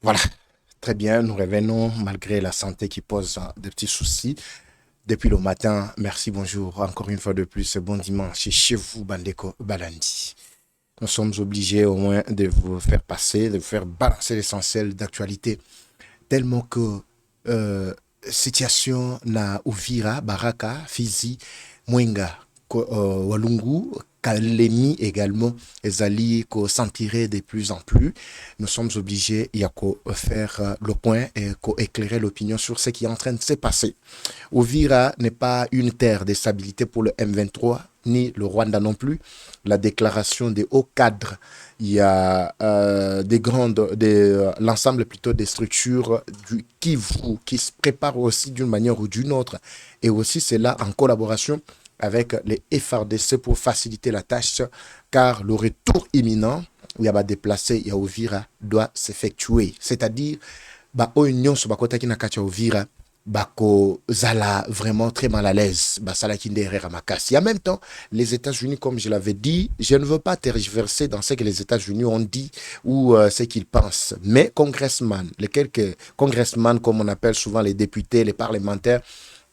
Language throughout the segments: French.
Voilà, très bien, nous revenons malgré la santé qui pose des petits soucis. Depuis le matin, merci, bonjour, encore une fois de plus, bon dimanche chez vous, Bandeko Balandi. Nous sommes obligés au moins de vous faire passer, de vous faire balancer l'essentiel d'actualité, tellement que euh, situation na Uvira, Baraka, Fizi, Mwenga, Walungu, Kalemi également, Ezali, ko s'empirer de plus en plus. Nous sommes obligés, il y a qu'à faire le point et qu'à éclairer l'opinion sur ce qui est en train de se passer. Uvira n'est pas une terre de stabilité pour le M23, ni le Rwanda non plus. La déclaration des hauts cadres, il y a l'ensemble plutôt des structures du Kivu qui se préparent aussi d'une manière ou d'une autre. Et aussi, c'est là en collaboration avec les FRDC pour faciliter la tâche, car le retour imminent, il y a déplacé, il y a Uvira, doit s'effectuer. C'est-à-dire, union sur Bakota na kacha Uvira, Bako Zala vraiment très mal à l'aise, Basala Kindere Ramakasi. En même temps, les États-Unis, comme je l'avais dit, je ne veux pas tergiverser dans ce que les États-Unis ont dit ou ce qu'ils pensent. Mais congressman, les quelques congressman, comme on appelle souvent les députés, les parlementaires,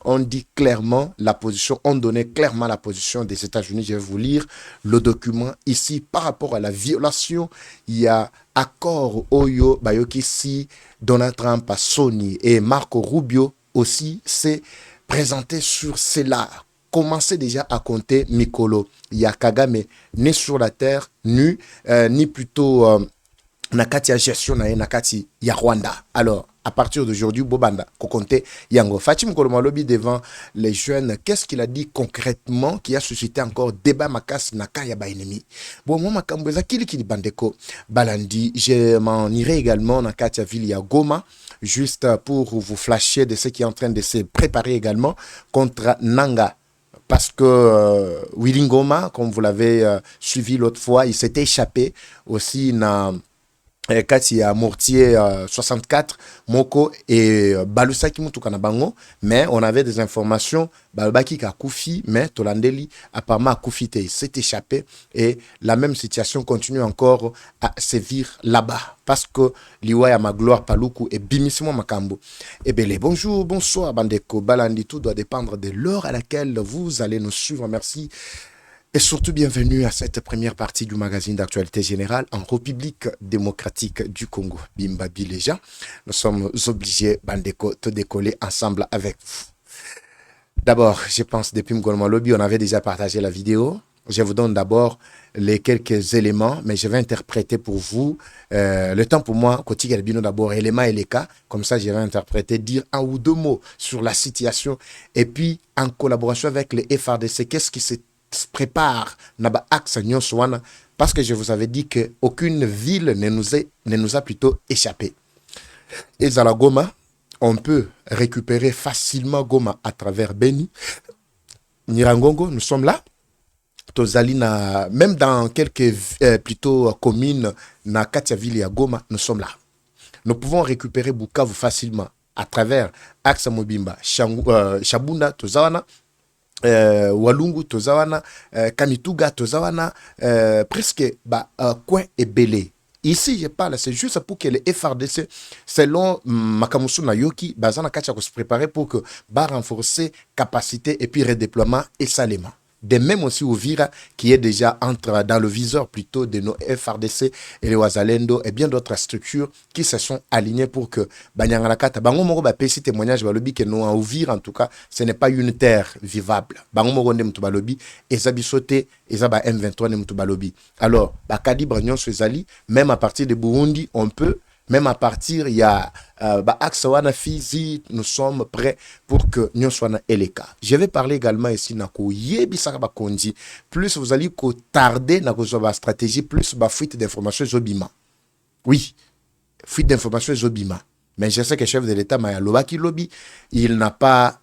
on dit clairement la position, on donnait clairement la position des États-Unis. Je vais vous lire le document ici par rapport à la violation. Il y a accord Oyo Bayokisi, Donald Trump, Sony et Marco Rubio aussi s'est présenté sur cela. Commencez déjà à compter Mikolo. Il y a Kagame né sur la terre, nu, ni plutôt nakati ya gestion na ye nakati ya Rwanda. Alors, à partir d'aujourd'hui, Bobanda, Kokonte, Yango, Fatim Kolomalobi devant les jeunes, qu'est-ce qu'il a dit concrètement qui a suscité encore débat makas naka ya ba ennemi. Bon, moi, Makambweza, kili bandeko, Balandi, je m'en irai également nakati ya ville ya Goma, juste pour vous flasher de ce qui est en train de se préparer également contre Nanga. Parce que Willingoma, comme vous l'avez suivi l'autre fois, il s'était échappé aussi dans kati ya mortier 64 moko et balusaki mutuka na bango, mais on avait des informations balbaki ka kufi mais tolandeli apparemment kufi te s'est échappé et la même situation continue encore à sévir là-bas parce que liwa ya magloire paluku et bimisimo makambo et belé. Bonjour, bonsoir bandeko Balandi, tout doit dépendre de l'heure à laquelle vous allez nous suivre. Merci. Et surtout, bienvenue à cette première partie du magazine d'actualité générale en République démocratique du Congo. Bimba Bileja, nous sommes obligés, Bandeko, de décoller ensemble avec vous. D'abord, je pense, depuis Mgolma Lobby, on avait déjà partagé la vidéo. Je vous donne d'abord les quelques éléments, mais je vais interpréter pour vous. Le temps pour moi, Koti Galbino d'abord, éléments et les cas. Comme ça, je vais interpréter, dire un ou deux mots sur la situation. Et puis, en collaboration avec les FRDC, qu'est-ce qui s'est prépare naba axe nyonswana parce que je vous avais dit que aucune ville ne nous a plutôt échappé. Et à la Goma, on peut récupérer facilement Goma à travers Beni, Nirangongo, nous sommes là. Tozalina, même dans quelques plutôt communes, na Katiaville et à Goma, nous sommes là. Nous pouvons récupérer Bukavu facilement à travers Axe Mobimba, Shabunda, Tozawana, Walungu tozawana, Kamituga tozawana, presque coin et belé. Ici, je parle, c'est juste pour que les FRDC, selon Makamusu Nayoki, Bazana Kacha se préparer pour que renforcer capacité et puis redéploiement et salement. De même aussi Uvira, qui est déjà dans le viseur plutôt de nos FRDC et les Wazalendo et bien d'autres structures qui se sont alignées pour que Banyangalakata, Bango Moro Bapesi témoignage Balobi que nous en Uvira en tout cas, ce n'est pas une terre vivable. Bango Moro Nemtu Balobi, et Zabisote, et Zaba M23 Nemtu Balobi. Alors, Bakadi Bragnon Suezali, même à partir de Burundi, on peut. Même à partir, il y a Aksawana Fizi, nous sommes prêts pour que nous soyons Eleka. Je vais parler également ici de Yebi Kondi. Plus vous allez tarder dans la stratégie, plus la fuite d'informations Zobima. Oui, fuite d'informations Zobima. Mais je sais que le chef de l'État, Maya Lobaki Lobby, il n'a pas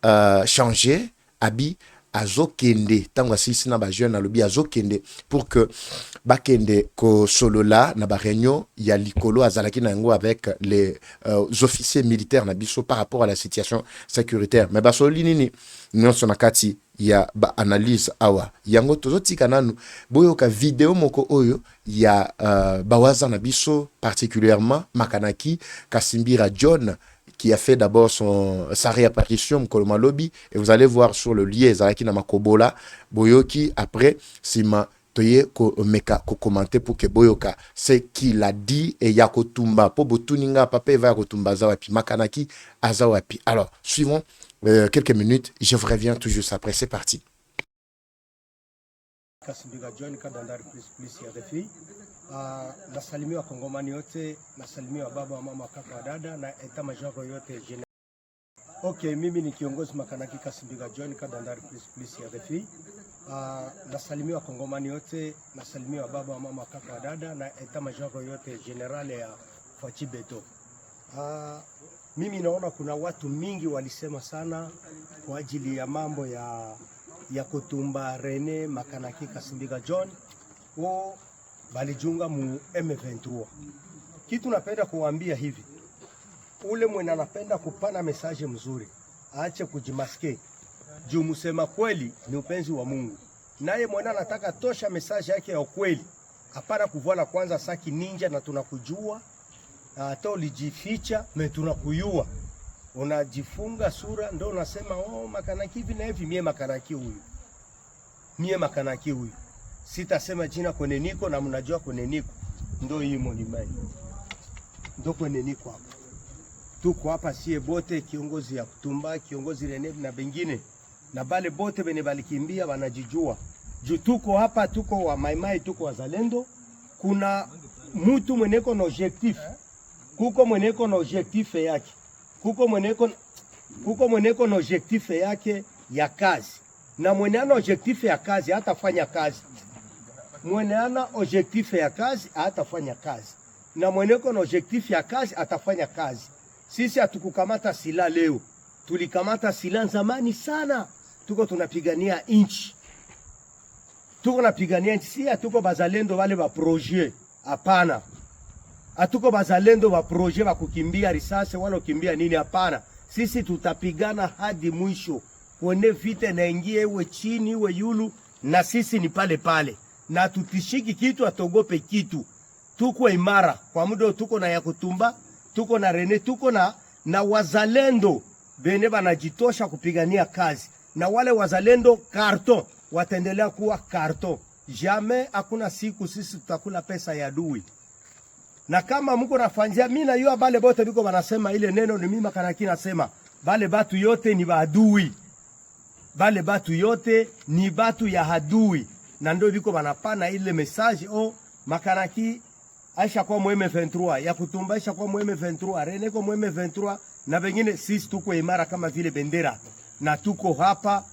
changé, Abi, azokende tango asisi na ba jeune na lobi azokende pour que bakende ko solo la na ba réunion ya likolo azalaki na yango avec les officiers militaires na biso par rapport à la situation sécuritaire mais ba solo nini nyonso na kati ya ba analyse awa yango tozotika nanu boyoka video moko oyo ya bawaza na biso particulièrement Makanaki Kasimbira John qui a fait d'abord sa réapparition mkolo malobi, et vous allez voir sur le lien ezalaki na makobola boyoki après sima toye ko meka ko commenter pour que boyoka ce qu'il a dit et ya kotumba po botuninga papa va kotumba zawapi Makanaki azawapi. Alors suivons quelques minutes, je vous reviens tout juste après, c'est parti. Kasimbira John Kadandari plus ya refi. Nasalimiwa Kongomani yote, nasalimiwa baba mama kaka dada na eta majoro yote general. Okay, mimi ni kiongozi Makanaki Kasimbira John Kadandari plus ya refi. Nasalimiwa Kongomani yote, nasalimiwa baba mama kaka dada na eta majoro yote general ya Fachibeto. Mimi naona kuna watu mingi walisema sana kwa ajili ya mambo ya kutumba Rene Makanaki Kasimbira John o balijunga mu M23. Kitu napenda kuambia hivi, ule mwenye anapenda kupana message mzuri aache kujimaske, juu musema kweli ni upenzi wa Mungu. Naye mwenye anataka tosha message yake ya ukweli, hapana kuvala kwanza saki ninja na tunakujua, hata ulijificha me tunakuyua, unajifunga sura ndo unasema oh Makanaki hivi na hivi. Mie Makanaki huyu sitasema jina kwenye niko na mnajua kwenye niko ndo hii monimai ndo kwenye niko hapa. Tuko hapa sie bote, kiongozi ya kutumba, kiongozi Rene na bengine na bale bote bene balikimbia wanajijua juu tuko hapa, tuko wa maimai, tuko wazalendo. Kuna mtu mweneko na objectif, kuko mweneko na objectif yake, kuko mweneko na objectif yake ya kazi, na mwenye ana objectif ya kazi hatafanya kazi. Mwenye ana objectif ya kazi hatafanya kazi, na mweneko na objectif ya kazi atafanya kazi. Sisi hatukukamata sila leo, tulikamata sila zamani sana. Tuko tunapigania inchi, tuko napigania inchi. Si hatuko bazalendo wale ba projet, hapana. Hatuko bazalendo wa projet wa kukimbia risasi wala kukimbia nini, hapana. Sisi tutapigana hadi mwisho, kuone vita na ingie iwe chini iwe yulu, na sisi ni pale pale, na tutishiki kitu, atogope kitu. Tuko imara kwa muda, tuko na ya kutumba, tuko na Rene, tuko na wazalendo bene banajitosha kupigania kazi, na wale wazalendo karton wataendelea kuwa karton. Jamais hakuna siku sisi tutakula pesa ya adui. Na kama mko nafanzia, mimi na yua bale bote biko banasema ile neno ni mimi Makanaki nasema bale batu yote ni baadui. Bale batu yote ni batu ya adui, na ndio biko banapana ile message Makanaki aisha kwa M23 ya kutumbaisha kwa M23, Rene kwa M23 na wengine. Sisi tuko imara kama vile bendera, na tuko hapa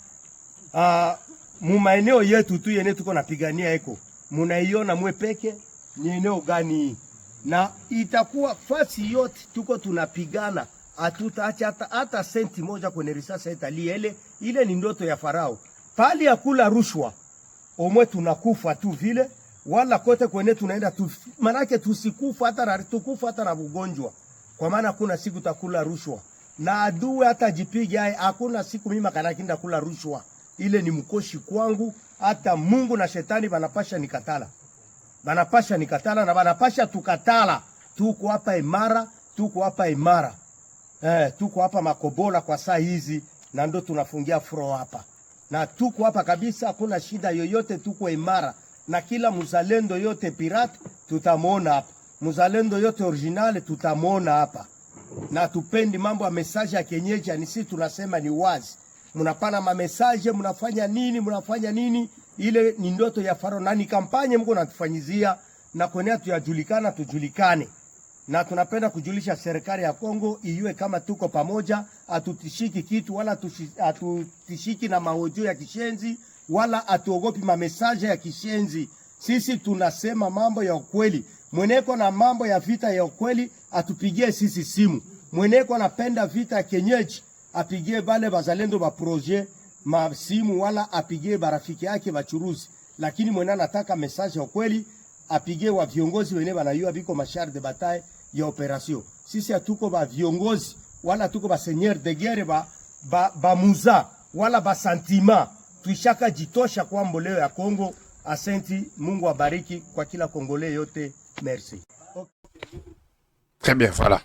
mu maeneo yetu tu yene tuko napigania eko. Munaiona mwe peke ni eneo gani? Na itakuwa fasi yote tuko tunapigana, hatutaacha hata senti moja kwenye risasi italie. Ile ni ndoto ya Farao. Pali ya kula rushwa omwe tunakufa tu vile, wala kote kwenye tunaenda tu, manake tusikufa hata na ugonjwa, kwa maana kuna siku takula rushwa na adui hata jipige hai. Hakuna siku mimi Makanaki ndakula rushwa. Ile ni mkoshi kwangu, hata Mungu na shetani banapasha nikatala, na banapasha tukatala. Tuko hapa imara, tuko hapa makobola kwa saa hizi, na ndo tunafungia fro hapa, na tuko hapa kabisa, hakuna shida yoyote, tuko imara. Na kila muzalendo yote pirate tutamona hapa, muzalendo yote original tutamona hapa. Na tupendi mambo ya message ya kenyeji, ni sisi tunasema ni wazi. Munapana ma message, munafanya nini? Ile ni ndoto ya Farao, na ni kampanye mko natufanyizia, na kwenye tujulikane. Na tunapenda kujulisha serikali ya Kongo iwe kama tuko pamoja, atutishiki kitu wala atutishiki na mahojo ya kishenzi, wala atuogopi mamesaje ya kishenzi. Sisi tunasema mambo ya ukweli. Mweneko na mambo ya vita ya ukweli atupigie sisi simu. Mweneko napenda vita ya kenyeji apigie bale bazalendo ba projet masimu, wala apigie barafiki yake bachuruzi. Lakini mwenye anataka message ya ukweli apigie wa viongozi wenye wanayua biko mashar de bataille ya operation. Sisi hatuko ba viongozi wala tuko ba seigneur de guerre ba muza wala ba sentiment. tuishaka jitosha kwa mboleo ya Kongo. Asante, Mungu abariki kwa kila Kongolais yote. Merci. Très bien, voilà.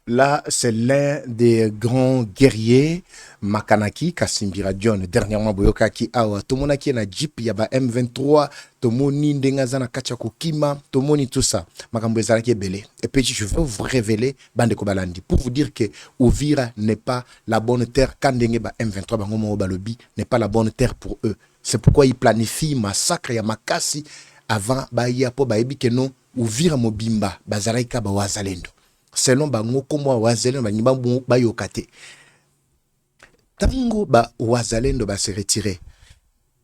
Là, c'est l'un des grands guerriers, Makanaki, Kasimbira John, dernièrement Boyoka ki awa, Tomonaki na Jeep, yaba M23, Tomoni Ndengazana Kachako Kima, Tomoni tout ça, Makambo Ezalaki Belé. Et puis, je veux vous révéler, Bande Kobalandi, pour vous dire que Ouvira n'est pas la bonne terre, Kandenge ba M23, Bangomo Balobi, n'est pas la bonne terre pour eux. C'est pourquoi ils planifient massacre ya Makasi avant, Baïa Po Baïbi Keno, Ouvira Mobimba, Bazaraika ba Wazalendo. Selon bango komo wazalendo ba nyimba ba yokate tango ba wazalendo ba se retirer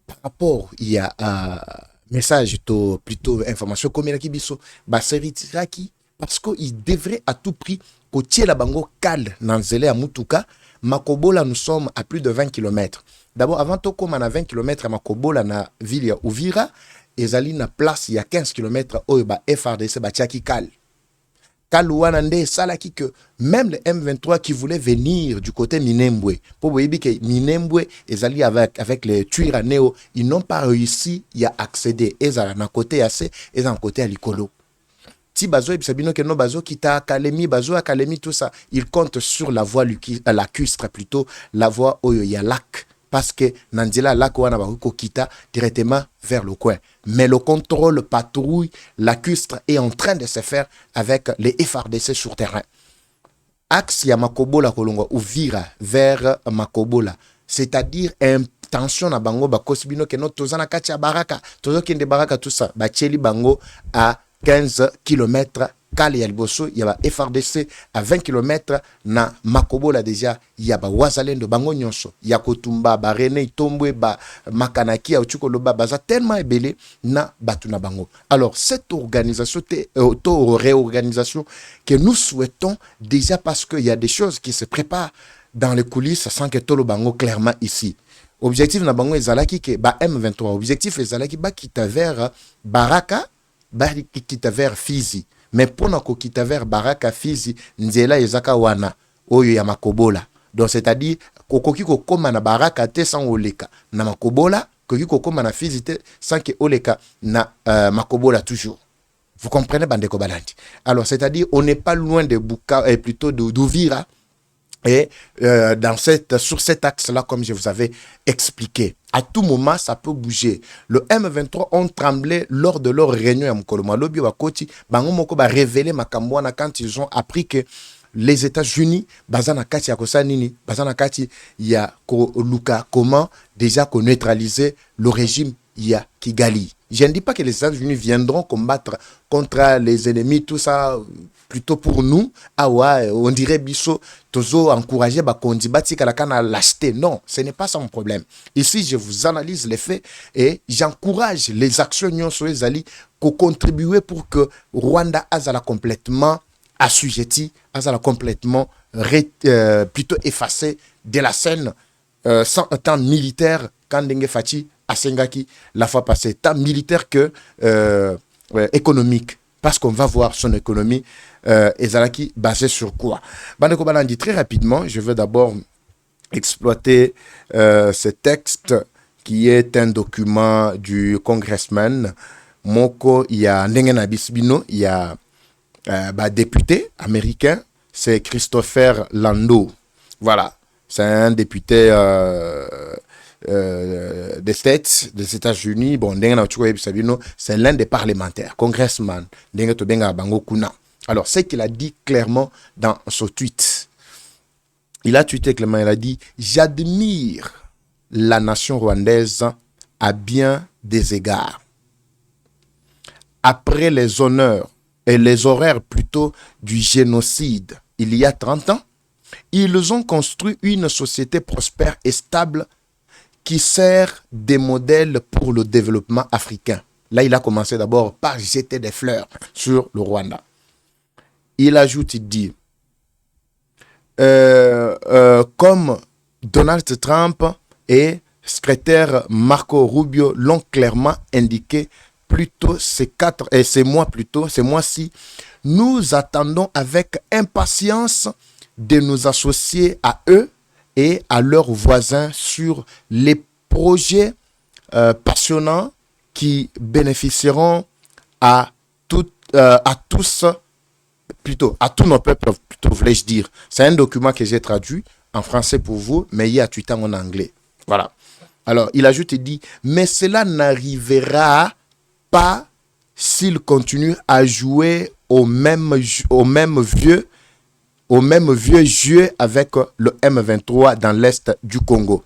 par rapport il y a message to plutôt information comme la kibiso ba se retirer qui parce que il devrait à tout prix kotier la bango kal nanzele ya mutuka Makobola. Nous sommes à plus de 20 km. D'abord avant to comme à 20 km à Makobola na ville ya Uvira ezali na place il y a 15 km oyo ba FRDC ba tiaki kal Kalouanande Salaki que même les M23 qui voulaient venir du côté Minembwe, pour vous dire que Minembwe est allé avec les Tuiraneo, ils n'ont pas réussi à accéder. Ils ont un côté assez, ils ont un côté à l'Ikolo. Si Bazo et Sabino que no Bazo qui t'a Kalemi, Bazo Kalemi, tout ça, ils comptent sur la voie lacustre plutôt, la voie où il y a lac. Parce que Nandila Lakoana Baruko Kita directement vers le coin. Mais le contrôle patrouille lacustre est en train de se faire avec les FRDC sur terrain. Axe ya Makobola Kolongo Uvira vers Makobola, c'est-à-dire intention na bango ba kosibino ke no tozana katia baraka, tozo kende baraka tout ça, ba tcheli bango à 15 km. Kali ya liboso yaba FRDC à 20 km na Makobola déjà yaba wazalendo bango nyonso ya kotumba ba René Itombwe ba Makanaki ya Uchukoloba baza tellement ebelé na batuna bango. Alors cette organisation réorganisation que nous souhaitons déjà parce qu'il y a des choses qui se préparent dans les coulisses sans que tout le bango clairement ici. Objectif na bango ezalaki ke ba M23 objectif ezalaki ba kita vers Baraka ba kita vers Fizi. Mais pour nous kokita vers Baraka Fizi nzela ezaka wana oyo ya Makobola. Donc c'est-à-dire kokoki kokoma na Baraka te sans oleka na Makobola, kokoki kokoma na Fizi te sans que oleka na Makobola toujours. Vous comprenez Bandeko Balandi. Alors c'est-à-dire on n'est pas loin de Buka et plutôt d'Uvira et sur cet axe-là comme je vous avais expliqué. À tout moment, ça peut bouger. Le M23 ont tremblé lors de leur réunion à Mkoloma. Lobi Wakoti, Bangomoko va révéler Makambouana quand ils ont appris que les États-Unis, Bazana Kati Yakosanini, Bazana Kati ya Luka, comment déjà qu'on neutraliser le régime ya Kigali. Je ne dis pas que les États-Unis viendront combattre contre les ennemis, tout ça, plutôt pour nous. Ah ouais, on dirait Bisso, Tozo encourager Bakondi Bati Kalakana à l'acheter. Non, ce n'est pas ça mon problème. Ici, je vous analyse les faits et j'encourage les actions sur les alliés pour contribuer pour que Rwanda Azala complètement assujetti, Azala complètement plutôt effacé de la scène sans un temps militaire quand Dengue Fati à Sengaki la fois passée, tant militaire que économique, parce qu'on va voir son économie Ezalaki basée sur quoi. Bandeko Balandi, très rapidement, je veux d'abord exploiter ce texte qui est un document du congressman Moko, il y a Ndengena Bisbino, il y a député américain, c'est Christopher Lando. Voilà, c'est un député des States, des États-Unis. Bon, c'est l'un des parlementaires, congressman. Alors, c'est qu'il a dit clairement dans son tweet. Il a tweeté clairement, il a dit « J'admire la nation rwandaise à bien des égards. Après les honneurs et les horaires plutôt du génocide il y a 30 ans, ils ont construit une société prospère et stable qui sert de modèle pour le développement africain. » Là, il a commencé d'abord par jeter des fleurs sur le Rwanda. Il ajoute, il dit, comme Donald Trump et secrétaire Marco Rubio l'ont clairement indiqué plutôt ces mois-ci, nous attendons avec impatience de nous associer à eux et à leurs voisins sur les projets passionnants qui bénéficieront à, à tous, plutôt à tous nos peuples, plutôt voulais-je dire. C'est un document que j'ai traduit en français pour vous, mais il y a tout en anglais. Voilà. Alors, il ajoute et dit, mais cela n'arrivera pas s'il continue à jouer au même vieux jeu avec le M23 dans l'est du Congo.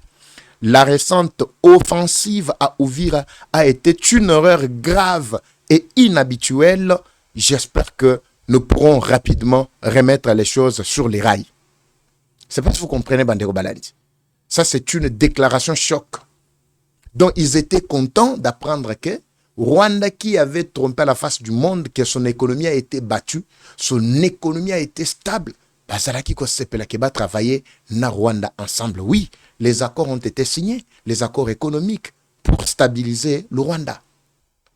La récente offensive à Uvira a été une erreur grave et inhabituelle. J'espère que nous pourrons rapidement remettre les choses sur les rails. C'est pas si vous comprenez, Bandeko Balandi. Ça, c'est une déclaration choc. Donc, ils étaient contents d'apprendre que Rwanda, qui avait trompé à la face du monde, que son économie a été battue, son économie a été stable. Bazalaki Kosepelake va travailler na Rwanda ensemble. Oui, les accords ont été signés, les accords économiques pour stabiliser le Rwanda.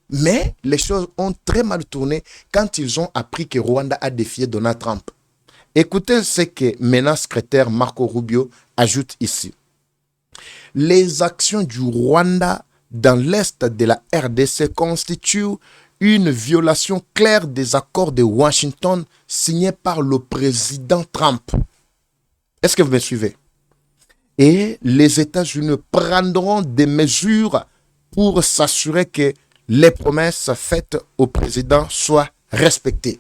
Mais les choses ont très mal tourné quand ils ont appris que Rwanda a défié Donald Trump. Écoutez ce que maintenant secrétaire Marco Rubio ajoute ici. Les actions du Rwanda dans l'est de la RDC constituent une violation claire des accords de Washington signés par le président Trump. Est-ce que vous me suivez? Et les États-Unis prendront des mesures pour s'assurer que les promesses faites au président soient respectées.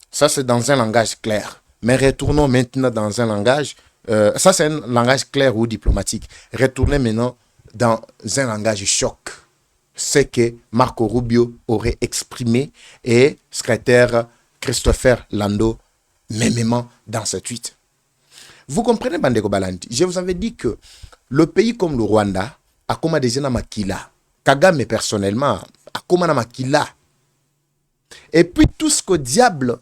Ça, c'est dans un langage clair. Mais retournons maintenant dans un langage... ça, c'est un langage clair ou diplomatique. Retournez maintenant dans un langage choc. C'est que Marco Rubio aurait exprimé et secrétaire Christopher Lando mêmement dans ce tweet. Vous comprenez, Bandeko Balandi? Je vous avais dit que le pays comme le Rwanda a comme des gens makila. Kagame personnellement a comme un makila. Et puis tout ce que diable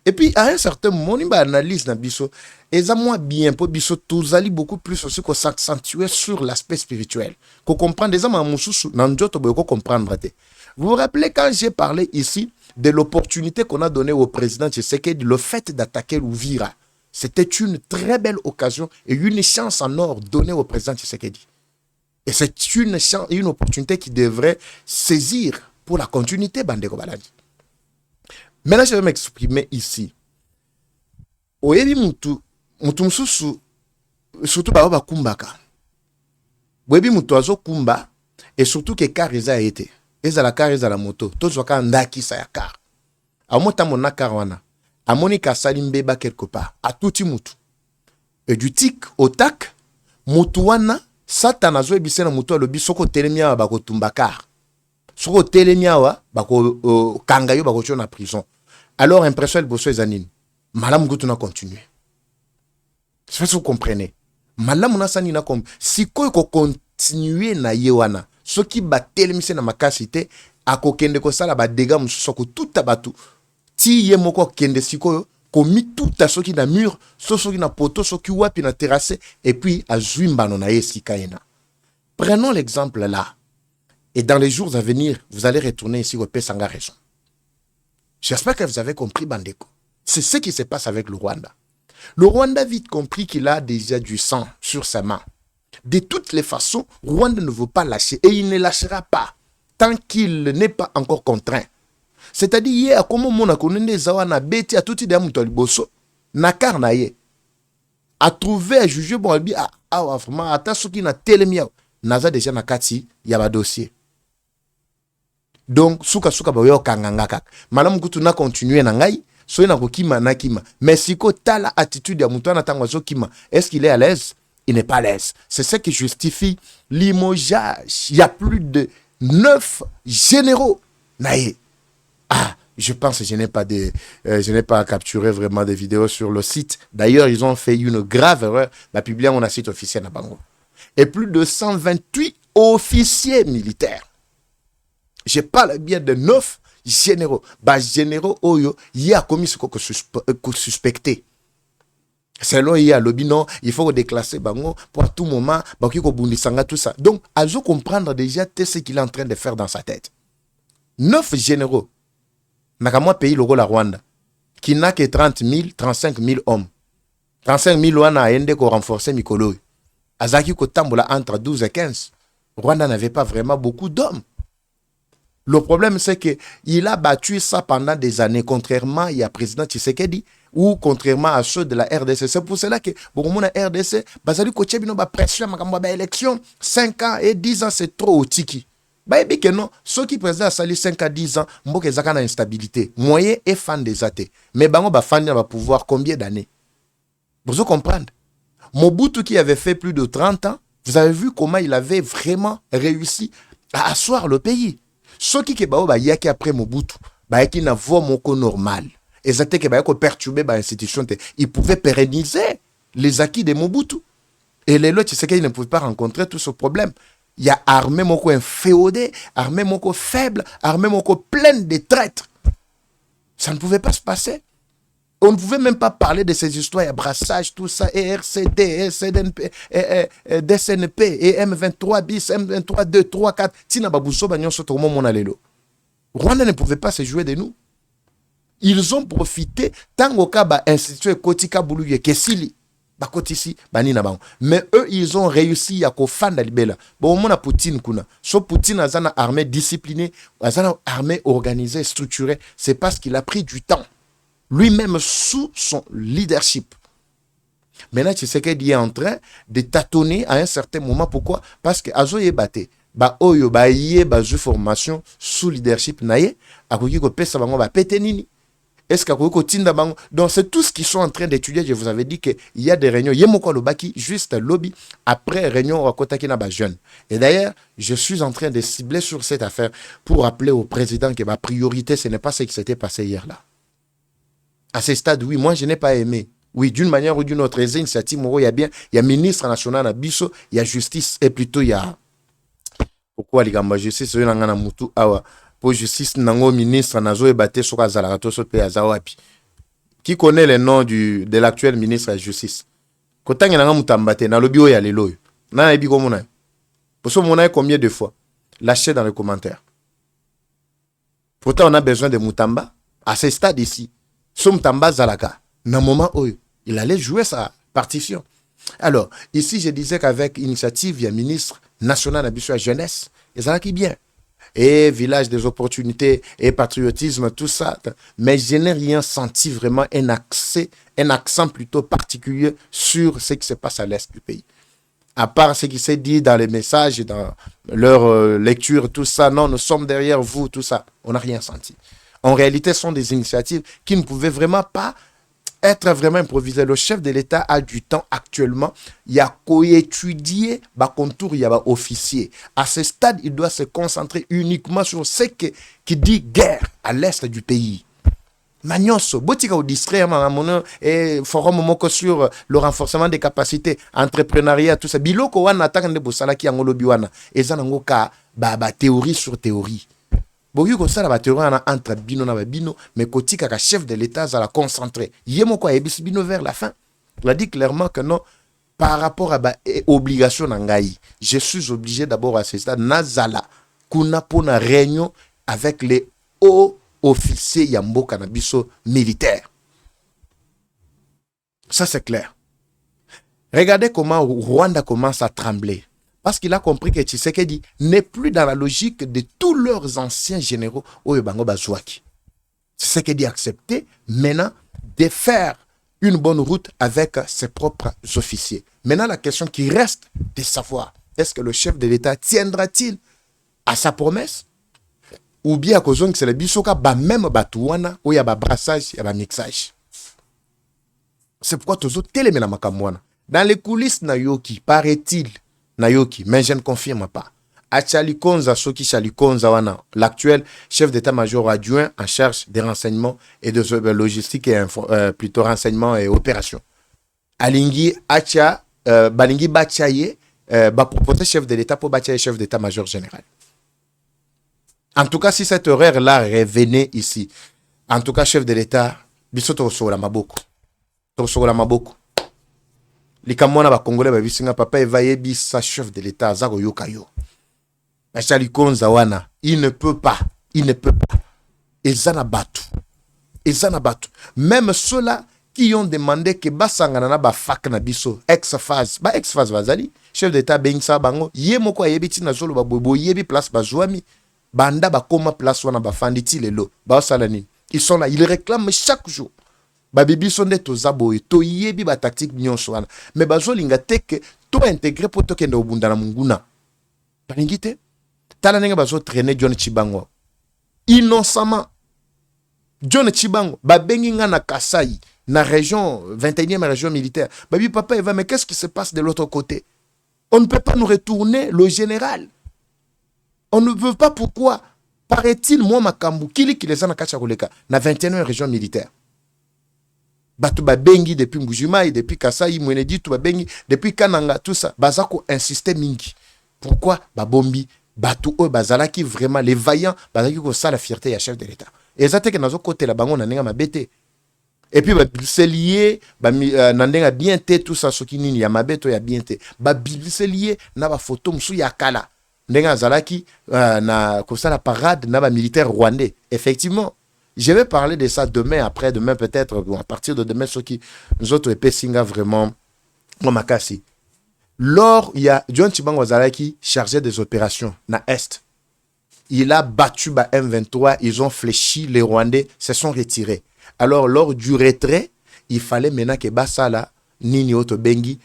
et puis à un certain moment on analyse dans biso et ça moi bien pour biso tous ali beaucoup plus aussi qu'on s'accentuer sur l'aspect spirituel qu'on comprend des hommes mususu nanjoto boyo comprendre. Vous vous rappelez quand j'ai parlé ici de l'opportunité qu'on a donnée au président Tshisekedi, le fait d'attaquer l'Uvira, c'était une très belle occasion et une chance en or donnée au président Tshisekedi. Et c'est une opportunité qui devrait saisir pour la continuité, Bandeko Baladi. Maintenant, je vais m'exprimer ici. Oyebi mutu mususu, surtout ba kumbaka. Oyebi mutu azo kumba, et surtout que car eza été. Eza la car eza la moto. Tozo ka ndaki sa ya car. Amota mona car wana. Amoni ka salimbeba quelque part. A touti mutu. Et du tic au tac, mutu wana, satana zo ebise na mutu alobi soko telemia bako tumbakar. Soko telemia wa bako kangayo bako chona prison. Alors, impression, le bosso est anine. Malam Goutuna continue. Je sais pas si vous comprenez. Malam Nassanina comme si quoi continuer na yewana. Ce qui battait le na makasite, a kokende ko sala ba dégâts musoko tout abatu. Ti ye moko kende sikoyo, komi tout à ce qui na mur, ce qui na poto, ce qui wapi na terrasse, et puis a zuimba non aye sikaena. Prenons l'exemple là. Et dans les jours à venir, vous allez retourner ici au Pesanga raison. J'espère que vous avez compris, Bandeko. C'est ce qui se passe avec le Rwanda. Le Rwanda a vite compris qu'il a déjà du sang sur ses mains. De toutes les façons, Rwanda ne veut pas lâcher et il ne lâchera pas tant qu'il n'est pas encore contraint. C'est-à-dire, hier, comme on a connu des awana beti à tout de bosso, nakar na ye, a trouvé, à juger, bon, elle vraiment, à ta qui n'a télémia, naza déjà nakati, y a un dossier. Donc, suka bayo kangangaka. Madame Kutu na continuer na ngai, so na kokima na kima. Mais siko tala attitude ya mutu na tangwazo kima. Est-ce qu'il est à l'aise? Il n'est pas à l'aise. C'est ce qui justifie limogeage. Il y a plus de 9 généraux. Naïe. Ah, je pense que je n'ai pas capturé vraiment des vidéos sur le site. D'ailleurs, ils ont fait une grave erreur. La publié on a site officiel na bango. Et plus de 128 officiers militaires. Je parle bien de 9 généraux. Bah, généraux, oyo, il y a commis ce qu'on suspecté. Selon il y a le bilan, il faut déclasser bango pour à tout moment, bah, tout ça. Donc, à vous comprendre déjà ce qu'il est en train de faire dans sa tête. 9 généraux. Nakamwa pays le la Rwanda. Qui n'a que 30 000, 35 000 hommes. 35 000 wana a ende ko renforcer Mikolo. Azaki ko tambola entre 12 et 15. Rwanda n'avait pas vraiment beaucoup d'hommes. Le problème, c'est qu'il a battu ça pendant des années, contrairement à le président Tshisekedi ou contrairement à ceux de la RDC. C'est pour cela que, bon, la RDC, basali koche bino ba pression makambo ba élection 5 ans et 10 ans, c'est trop au tiki. Bah, et que non, ceux qui président sali 5 à 10 ans, mboke zaka na instabilité. Moyen et fan des athées. Mais bango ba fan va pouvoir combien d'années? Vous comprenez? Mobutu qui avait fait plus de 30 ans, vous avez vu comment il avait vraiment réussi à asseoir le pays. Ceux qui bao ba yaki après Mobutu, ba yaki na voie moko normal. Et ça que ba yako perturber ba institution, ils pouvaient pérenniser les acquis de Mobutu. Et les lois, c'est qu'ils ne pouvaient pas rencontrer tout ce problème. Il y a armée moko inféodée, armée moko faible, armée moko pleine de traîtres. Ça ne pouvait pas se passer. On ne pouvait même pas parler de ces histoires, il y a brassage, tout ça, et RCD, CDNP, DSNP, et M23 bis, M23 2, 3, 4. Tina Babousso, Bagnon Sotomo Monalelo. Rwanda ne pouvait pas se jouer de nous. Ils ont profité, tant au cas ba institué Kotika Bouluye, Kessili, Bakotisi, Banina Bang. Mais eux, ils ont réussi à kofanda libela. Bon, on a Poutine kuna. So Poutine a une armée disciplinée, a une armée organisée, structurée. C'est parce qu'il a pris du temps. Lui-même sous son leadership. Maintenant, Tshisekedi est en train de tâtonner à un certain moment. Pourquoi? Parce que Azo Yebate, ba oyo ba yé ba ju formation sous leadership naye, akoki ko pesa bango ba pété nini. Est-ce qu'akoki ko tinda bango? Donc c'est tout ce qu'ils sont en train d'étudier. Je vous avais dit que il y a des réunions. Yemoko lobaki juste lobby après réunion wakotaki na ba jeune. Et d'ailleurs, je suis en train de cibler sur cette affaire pour rappeler au président que ma priorité ce n'est pas ce qui s'était passé hier là. À ce stade, oui, moi je n'ai pas aimé. Oui, d'une manière ou d'une autre, les initiatives, il y a bien, il y a ministre national à Bisso, il y a justice, et plutôt il y a. Pourquoi les gars, justice, il y a un mutu, pour justice, nango ministre, nazo et baté, soka zalarato, so pe azawapi. Qui connaît le nom de l'actuel ministre de la justice? Quand il y a un mutambate, na lobi o ya lelo. Na ebi ko mona. Pour ça, on a combien de fois? Lâchez dans les commentaires. Pourtant, on a besoin de mutamba. À ce stade ici. Somtamba Zalaka, dans moment où il allait jouer sa partition. Alors, ici, je disais qu'avec initiative, il y a ministre national de la jeunesse, et ça qui bien. Et village des opportunités, et patriotisme, tout ça. Mais je n'ai rien senti vraiment un accent plutôt particulier sur ce qui se passe à l'est du pays. À part ce qui s'est dit dans les messages, dans leur lecture, tout ça, non, nous sommes derrière vous, tout ça. On n'a rien senti. En réalité, ce sont des initiatives qui ne pouvaient vraiment pas être vraiment improvisées. Le chef de l'État a du temps actuellement. Il y a qu'étudier le contour, il y a officier. À ce stade, il doit se concentrer uniquement sur ce qui dit guerre à l'est du pays. Magnoso, botika au distraire, et forum moko sur le renforcement des capacités, entrepreneuriat, tout ça. Biloko wana atakande bosala ki angolo biwana. Ezanango ka ba théorie sur théorie. Boyu ko sala ba théorie na entre bino na bino, mais kotika ka chef de l'État za la concentrer. Yemoko ebis bino vers la fin. Il a dit clairement que non, par rapport à ba obligation nangai, je suis obligé d'abord à ce stade nazala kuna pona réunion avec les hauts officier Yambo Canabiso militaire. Ça, c'est clair. Regardez comment Rwanda commence à trembler. Parce qu'il a compris que Tshisekedi n'est plus dans la logique de tous leurs anciens généraux au Yobango Bazouaki. Tshisekedi a accepté maintenant de faire une bonne route avec ses propres officiers. Maintenant, la question qui reste de savoir, est-ce que le chef de l'État tiendra-t-il à sa promesse? Ou bien à cause que c'est le bisoka, même batouana, où il y a brassage, il y a mixage. C'est pourquoi tous autres télémena makamwana. Dans les coulisses, Nayoki, paraît-il, Nayoki, mais je ne confirme pas. Achali Konza, Soki Chali Konza wana, l'actuel chef d'état-major adjoint en charge des renseignements et de logistique et plutôt renseignements et opérations. Alingi Acha, Balingi Bachaye, proposé chef de l'État pour Bachaye chef d'état-major général. En tout cas, si cet horaire-là revenait ici, en tout cas, chef de l'État, bisoto osola maboko. Osola maboko. Likamwana ba Congolais ba bisinga papa evaye bisa chef de l'État zako yokayo. Achali Konza wana, il ne peut pas. Ezana batu. Même ceux-là qui ont demandé que basangana na ba fak na biso ex-phase bazali chef d'état bengisa bango ye moko ayebi tina zolo ba bobo yebi place bazwami banda ba koma place wana ba fanditi lelo ba salani ils sont là ils réclament chaque jour ba bibi sont des tozaboy to yebi ba tactique nyonso wana mais bazolinga teke to intégrer pour to kende obunda na munguna balingite tala ndenge bazo traîner John Chibango innocemment John Chibango babengi nga na Kasai na région 21e région militaire babi papa Eva mais qu'est-ce qui se passe de l'autre côté? On ne peut pas nous retourner le général, on ne veut pas. Pourquoi? Paraît-il moi makambu kili les ana kacha koleka na 21e région militaire batu babengi depuis Mbujimai depuis Kasai Mwenedi tout babengi depuis Kananga tout ça bazako insister mingi. Pourquoi? Babombi batu o bazalaki vraiment les vaillants bazaki ko ça la fierté ya chef de l'état et ça te que nazo côté la bango na nenga mabete et puis c'est lié na ndenga bien té tout ça soki nini ya mabeto ya bien té c'est lié na ba photo musu ya kala ndenga zalaki na comme ça la parade na ba militaire rwandais. Effectivement, je vais parler de ça demain, après-demain peut-être, à partir de demain, ceux qui nous autres épais singa vraiment Momakasi. Lors, il y a John Chibango Zalaki chargé des opérations na Est. Il a battu ba M23, ils ont fléchi, les Rwandais se sont retirés. Alors, lors du retrait, il fallait maintenant que Bassala, Nini Otobengi,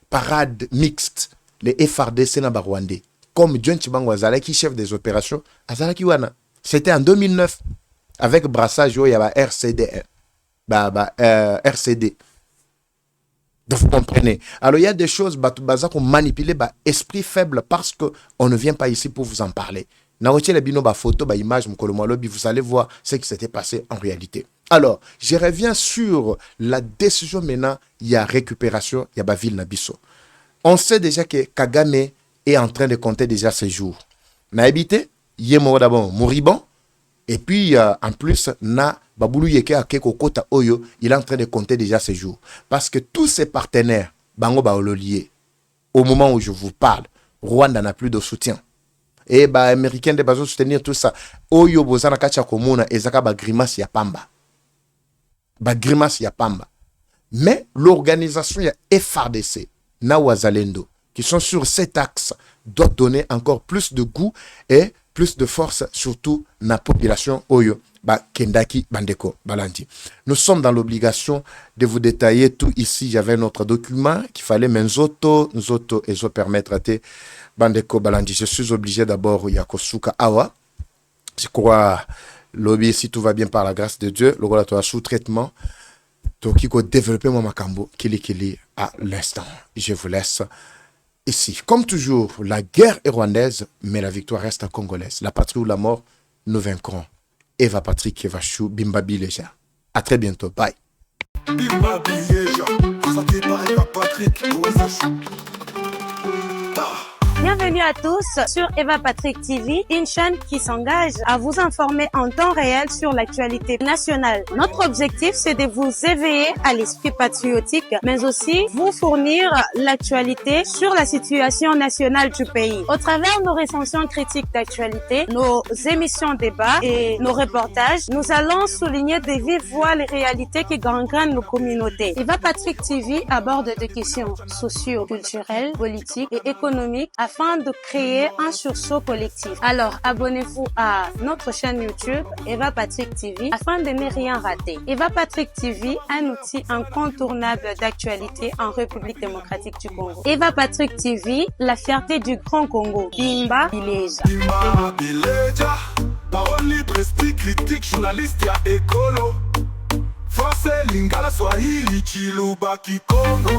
parade mixte, les FRDC na ba Rwandais. Comme John Chibango Zalaki, chef des opérations, Azalaki Wana. C'était en 2009, avec brassage, il y avait RCD. RCD. Donc, vous comprenez. Alors, il y a des choses, qu'on manipule, esprit faible, parce qu'on ne vient pas ici pour vous en parler. Vous allez voir ce qui s'était passé en réalité. Alors, je reviens sur la décision maintenant, il y a récupération, il y a ville Nabiso. On sait déjà que Kagame est en train de compter déjà ses jours. Na habité, il est mort d'abord, moribond. Et puis, en plus, na Baboulou Yeke Akeko Kota Oyo, il est en train de compter déjà ses jours. Parce que tous ses partenaires, Bango Baololié, au moment où je vous parle, Rwanda n'a plus de soutien. Et Américains de Bazo soutenir tout ça. Oyo Bozana Kacha Komuna, Ezaka Bagrimas Yapamba. Bagrimas Yapamba. Mais l'organisation FRDC, Nawazalendo, qui sont sur cet axe, doit donner encore plus de goût et plus de force, surtout na population Oyo, Kendaki Bandeko Balandi. Nous sommes dans l'obligation de vous détailler tout ici. J'avais notre document qu'il fallait Menzoto, Nzoto et zo permettre à Bandeko Balandi. Je suis obligé d'abord Yakosuka Awa. Je crois, lobby, si tout va bien par la grâce de Dieu, le rôle de sous-traitement. Donc, il faut développer mon makambo, Kili à l'instant. Je vous laisse ici. Comme toujours, la guerre est rwandaise, mais la victoire reste congolaise. La patrie ou la mort, nous vaincrons. Eva Patrick Evachou, Bimba Bileja. À très bientôt. Bye. Bimba Bileja, présenté par Eva Patrick. Bienvenue à tous sur Eva Patrick TV, une chaîne qui s'engage à vous informer en temps réel sur l'actualité nationale. Notre objectif, c'est de vous éveiller à l'esprit patriotique, mais aussi vous fournir l'actualité sur la situation nationale du pays. Au travers nos recensions critiques d'actualité, nos émissions débats et nos reportages, nous allons souligner de vive voix les réalités qui gangrènent nos communautés. Eva Patrick TV aborde des questions socio-culturelles, politiques et économiques afin de créer un sursaut collectif. Alors, abonnez-vous à notre chaîne YouTube Eva Patrick TV afin de ne rien rater. Eva Patrick TV, un outil incontournable d'actualité en République démocratique du Congo. Eva Patrick TV, la fierté du Grand Congo. Bimba Bileja. Bimba Bileja. Parole libre, esprit critique, journaliste ya écolo. Français, Lingala, Swahili, Chiluba, Kikongo.